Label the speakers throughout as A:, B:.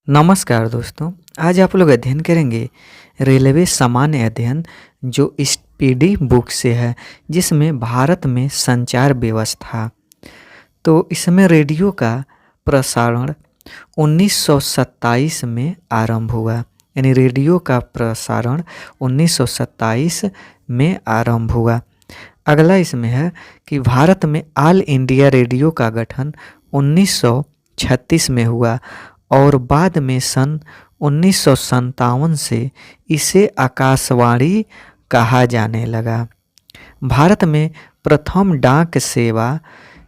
A: नमस्कार दोस्तों। आज आप लोग अध्ययन करेंगे रेलवे सामान्य अध्ययन जो स्पीडी बुक से है, जिसमें भारत में संचार व्यवस्था। तो इसमें रेडियो का प्रसारण 1927 में आरंभ हुआ, यानी रेडियो का प्रसारण 1927 में आरंभ हुआ। अगला इसमें है कि भारत में ऑल इंडिया रेडियो का गठन 1936 में हुआ और बाद में सन 1957 से इसे आकाशवाणी कहा जाने लगा। भारत में प्रथम डाक सेवा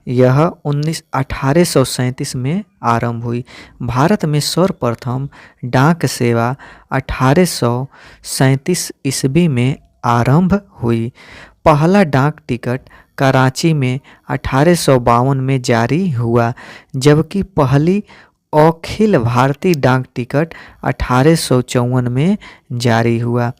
A: यह 1837 में आरंभ हुई। भारत में सर्वप्रथम डाक सेवा 1837 ईस्वी में आरंभ हुई। पहला डाक टिकट कराची में 1852 में जारी हुआ, जबकि पहली अखिल भारतीय डाक टिकट 1854 में जारी हुआ।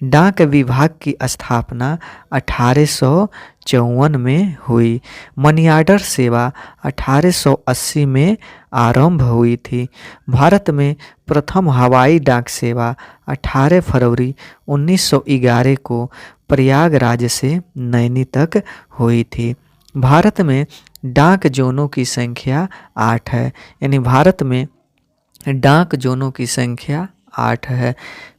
A: डाक विभाग की स्थापना 1854 में हुई। मनी ऑर्डर सेवा 1880 में आरंभ हुई थी। भारत में प्रथम हवाई डाक सेवा 18 फरवरी 1911 को प्रयागराज से नैनी तक हुई थी। भारत में डाक जोनों की संख्या 8 है, यानी भारत में डाक जोनों की संख्या 8 है।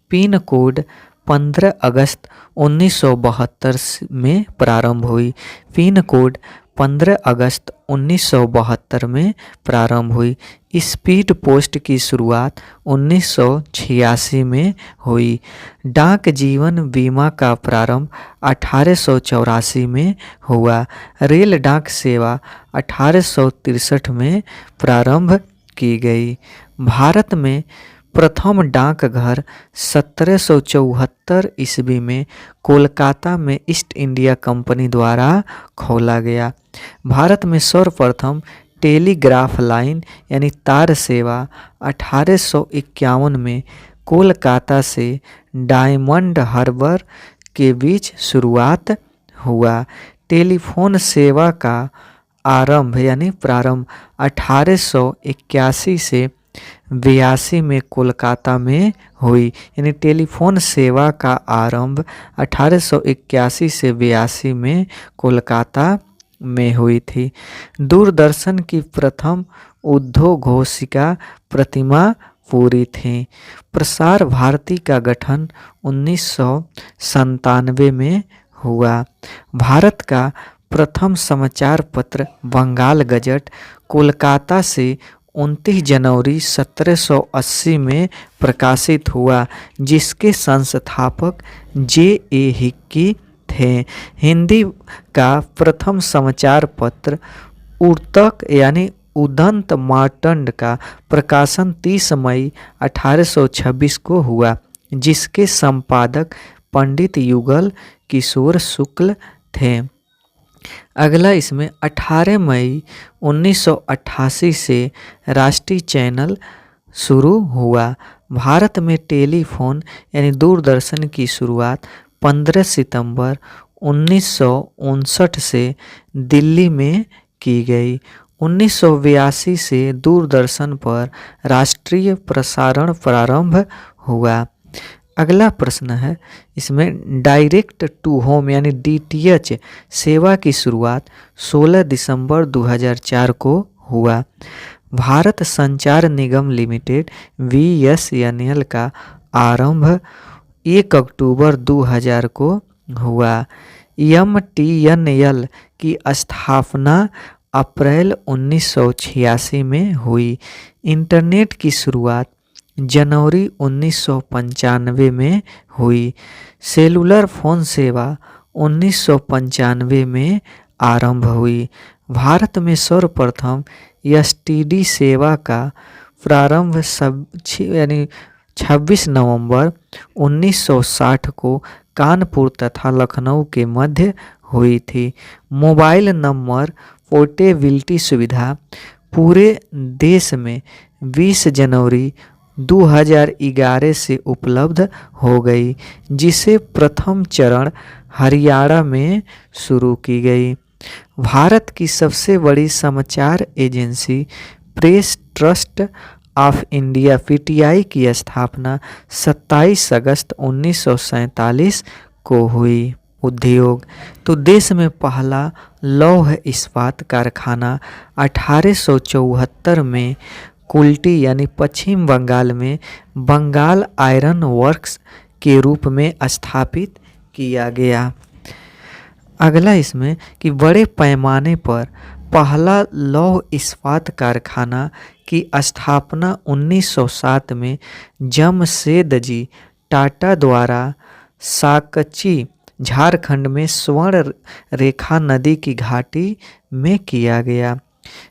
A: पिन कोड 15 अगस्त 1972 में प्रारंभ हुई। पिन कोड 15 अगस्त 1972 में प्रारंभ हुई। स्पीड पोस्ट की शुरुआत 1986 में हुई। डाक जीवन बीमा का प्रारंभ 1884 में हुआ। रेल डाक सेवा 1863 में प्रारंभ की गई। भारत में प्रथम डाकघर 1774 ईस्वी में कोलकाता में ईस्ट इंडिया कंपनी द्वारा खोला गया। भारत में सर्वप्रथम टेलीग्राफ लाइन यानी तार सेवा 1851 में कोलकाता से डायमंड हार्बर के बीच शुरुआत हुआ। टेलीफोन सेवा का आरंभ यानी प्रारंभ 1881 से 82 में कोलकाता में हुई, यानी टेलीफोन सेवा का आरंभ 1881 से 82 में कोलकाता में हुई थी। दूरदर्शन की प्रथम उद्घोषिका प्रतिमा पूरी थी। प्रसार भारती का गठन 1997 में हुआ। भारत का प्रथम समाचार पत्र बंगाल गजट कोलकाता से 29 जनवरी 1780 में प्रकाशित हुआ, जिसके संस्थापक J.A. हिक्की थे। हिंदी का प्रथम समाचार पत्र उर्तक यानी उदंत मार्तंड का प्रकाशन 30 मई 1826 को हुआ, जिसके संपादक पंडित युगल किशोर शुक्ल थे। अगला इसमें 18 मई 1988 से राष्ट्रीय चैनल शुरू हुआ। भारत में टेलीफोन यानी दूरदर्शन की शुरुआत 15 सितंबर 1959 से दिल्ली में की गई। 1982 से दूरदर्शन पर राष्ट्रीय प्रसारण प्रारंभ हुआ। अगला प्रश्न है इसमें डायरेक्ट टू होम यानी DTH सेवा की शुरुआत 16 दिसंबर 2004 को हुआ। भारत संचार निगम लिमिटेड VSNL का आरंभ 1 अक्टूबर 2000 को हुआ। MTNL की स्थापना अप्रैल 1986 में हुई। इंटरनेट की शुरुआत जनवरी 1995 में हुई। सेलुलर फोन सेवा 1995 में आरंभ हुई। भारत में सर्वप्रथम STD सेवा का प्रारंभ 26 नवंबर 1960 को कानपुर तथा लखनऊ के मध्य हुई थी। मोबाइल नंबर पोर्टेबिलिटी सुविधा पूरे देश में 20 जनवरी 2011 से उपलब्ध हो गई, जिसे प्रथम चरण हरियाणा में शुरू की गई। भारत की सबसे बड़ी समाचार agency press trust of India PTI की स्थापना 27 अगस्त 1947 को हुई। उद्योग, तो देश में पहला लौह इस्पात कारखाना 1874 में कुल्टी यानी पश्चिम बंगाल में बंगाल आयरन वर्क्स के रूप में स्थापित किया गया। अगला इसमें कि बड़े पैमाने पर पहला लौह इस्पात कारखाना की स्थापना 1907 में जमशेदजी टाटा द्वारा साकची झारखंड में स्वर्ण रेखा नदी की घाटी में किया गया।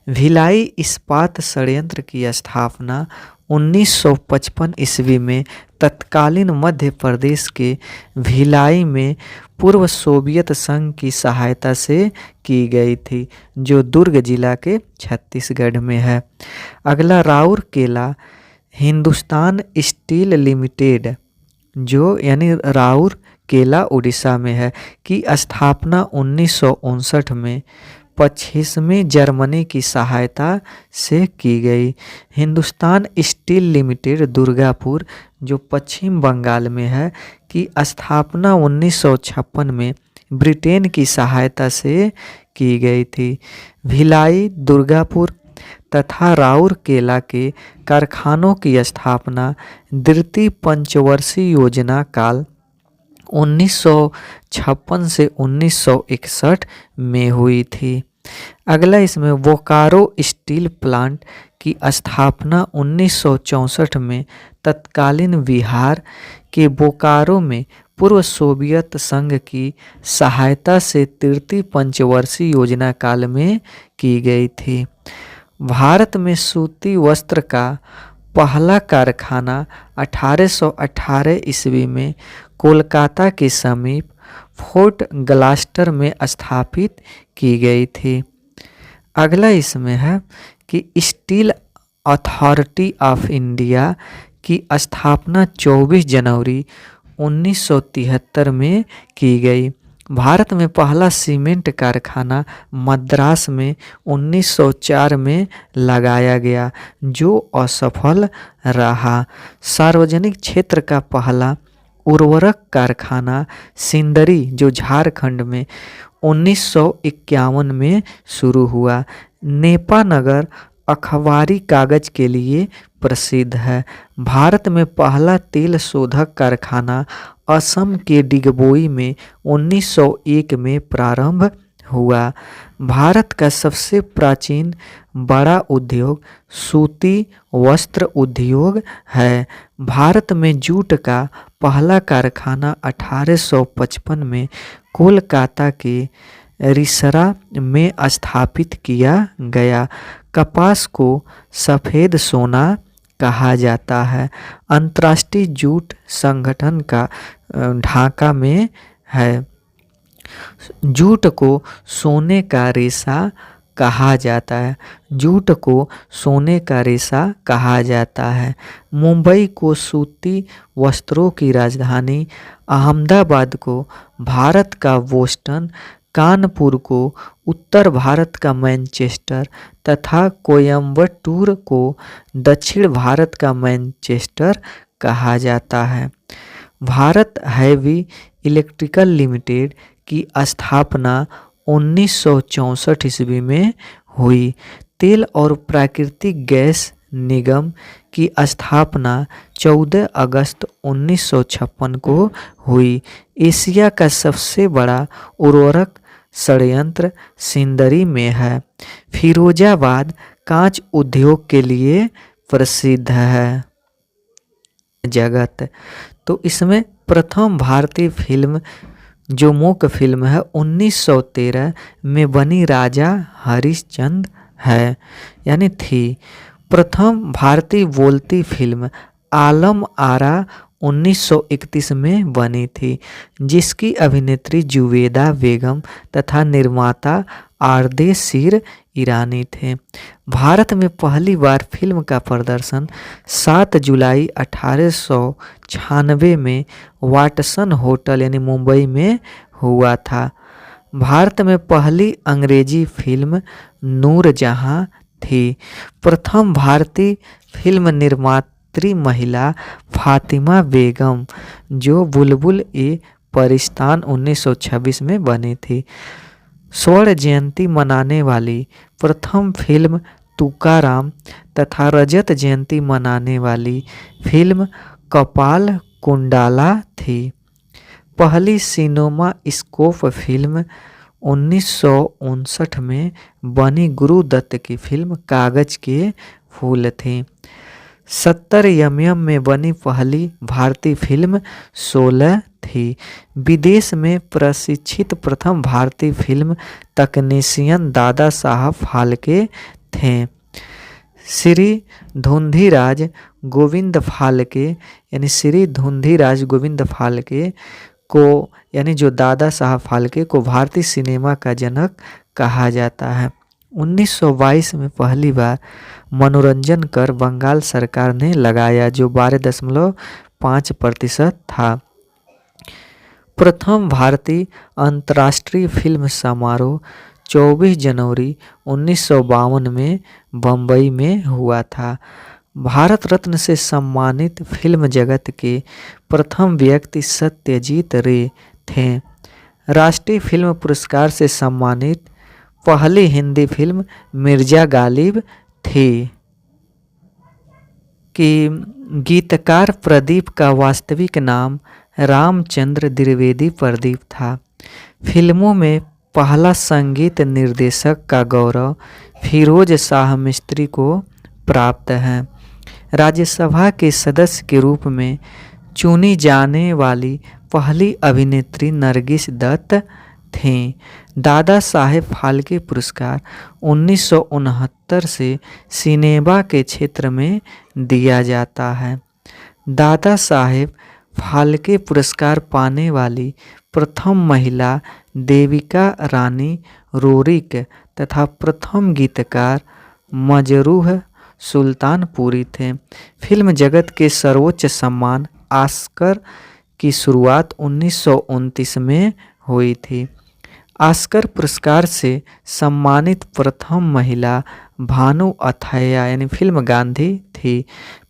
A: भिलाई इस्पात संयंत्र की स्थापना 1955 ईस्वी में तत्कालीन मध्य प्रदेश के भिलाई में पूर्व सोवियत संघ की सहायता से की गई थी, जो दुर्ग जिला के छत्तीसगढ़ में है। अगला राउरकेला हिंदुस्तान स्टील लिमिटेड, जो यानी राउरकेला उड़ीसा में है, की स्थापना 1959 में 25वीं जर्मनी की सहायता से की गई। हिंदुस्तान स्टील लिमिटेड दुर्गापुर, जो पश्चिम बंगाल में है, की स्थापना 1956 में ब्रिटेन की सहायता से की गई थी। भिलाई, दुर्गापुर तथा राउरकेला के कारखानों की स्थापना द्वितीय पंचवर्षीय योजना काल 1956 से 1961 में हुई थी। अगला इसमें बोकारो स्टील प्लांट की स्थापना 1964 में तत्कालीन बिहार के बोकारो में पूर्व सोवियत संघ की सहायता से तृतीय पंचवर्षीय योजना काल में की गई थी। भारत में सूती वस्त्र का पहला कारखाना 1818 ईस्वी में कोलकाता के समीप फोर्ट ग्लास्टर में स्थापित की गई थी। अगला इसमें है कि स्टील अथॉरिटी ऑफ इंडिया की स्थापना 24 जनवरी 1973 में की गई। भारत में पहला सीमेंट कारखाना मद्रास में 1904 में लगाया गया, जो असफल रहा। सार्वजनिक क्षेत्र का पहला उर्वरक कारखाना सिंदरी, जो झारखंड में 1951 में शुरू हुआ। नेपानगर अखबारी कागज के लिए प्रसिद्ध है। भारत में पहला तेल शोधक कारखाना असम के डिगबोई में 1901 में प्रारंभ हुआ। भारत का सबसे प्राचीन बड़ा उद्योग सूती वस्त्र उद्योग है। भारत में जूट का पहला कारखाना 1855 में कोलकाता के रिसरा में स्थापित किया गया। कपास को सफ़ेद सोना कहा जाता है। अंतर्राष्ट्रीय जूट संगठन का ढाका में है। जूट को सोने का रेशा कहा जाता है। जूट को सोने का रेशा कहा जाता है। मुंबई को सूती वस्त्रों की राजधानी, अहमदाबाद को भारत का बोस्टन, कानपुर को उत्तर भारत का मैनचेस्टर तथा कोयम्बटूर को दक्षिण भारत का मैनचेस्टर कहा जाता है। भारत हैवी इलेक्ट्रिकल लिमिटेड की स्थापना 1964 ईस्वी में हुई। तेल और प्राकृतिक गैस निगम की स्थापना 14 अगस्त 1956 को हुई। एशिया का सबसे बड़ा उर्वरक संयंत्र सिंदरी में है। फिरोजाबाद कांच उद्योग के लिए प्रसिद्ध है। जगत, तो इसमें प्रथम भारतीय फिल्म जो मूक फिल्म है 1913 में बनी राजा हरिश्चंद्र है, यानी थी। प्रथम भारतीय बोलती फिल्म आलम आरा 1931 में बनी थी, जिसकी अभिनेत्री जुवेदा बेगम तथा निर्माता आरदेशीर ईरानी थे। भारत में पहली बार फिल्म का प्रदर्शन 7 जुलाई 1896 में वाटसन होटल यानी मुंबई में हुआ था। भारत में पहली अंग्रेजी फिल्म नूरजहां थी। प्रथम भारतीय फिल्म निर्मात्री महिला फातिमा बेगम, जो बुलबुल ए परिस्तान 1926 में बनी थी। स्वर्ण जयंती मनाने वाली प्रथम फिल्म तुकाराम तथा रजत जयंती मनाने वाली फिल्म कपाल कुंडाला थी। पहली सिनेमा स्कोप फिल्म 1959 में बनी गुरुदत्त की फिल्म कागज के फूल थी। 70 में बनी पहली भारतीय फिल्म 16 थी। विदेश में प्रशिक्षित प्रथम भारतीय फिल्म तकनीशियन दादा साहब फाल्के थे। श्री धुंधीराज गोविंद फाल्के यानी श्री धुंधीराज गोविंद फाल्के को यानी जो दादा साहब फाल्के को भारतीय सिनेमा का जनक कहा जाता है। 1922 में पहली बार मनोरंजन कर बंगाल सरकार ने लगाया, जो 12.5% था। प्रथम भारतीय अंतर्राष्ट्रीय फिल्म समारोह 24 जनवरी 1952 में बम्बई में हुआ था। भारत रत्न से सम्मानित फिल्म जगत के प्रथम व्यक्ति सत्यजीत रे थे। राष्ट्रीय फिल्म पुरस्कार से सम्मानित पहली हिंदी फिल्म मिर्जा गालिब थी। कि गीतकार प्रदीप का वास्तविक नाम रामचंद्र द्विवेदी प्रदीप था। फिल्मों में पहला संगीत निर्देशक का गौरव फिरोज शाह मिस्त्री को प्राप्त है। राज्यसभा के सदस्य के रूप में चुनी जाने वाली पहली अभिनेत्री नरगिस दत्त थीं। दादा साहेब फाल्के पुरस्कार 1969 से सिनेमा के क्षेत्र में दिया जाता है। दादा साहेब फाल्के पुरस्कार पाने वाली प्रथम महिला देविका रानी रोरिक तथा प्रथम गीतकार मजरूह सुल्तानपुरी थे। फिल्म जगत के सर्वोच्च सम्मान ऑस्कर की शुरुआत 1929 में हुई थी। ऑस्कर पुरस्कार से सम्मानित प्रथम महिला भानु अथैया यानी फिल्म गांधी थी।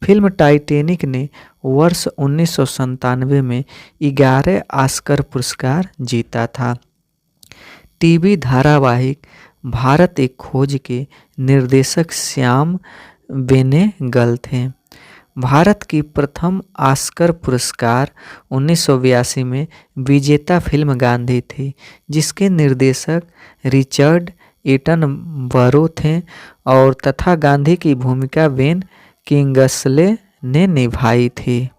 A: फिल्म टाइटैनिक ने वर्ष 1997 में 11 ऑस्कर पुरस्कार जीता था। टीवी धारावाहिक भारत एक खोज के निर्देशक श्याम बेनेगल थे। भारत की प्रथम ऑस्कर पुरस्कार 1982 में विजेता फिल्म गांधी थी, जिसके निर्देशक रिचर्ड एटनबरो थे और तथा गांधी की भूमिका बेन किंग्सले ने निभाई थी।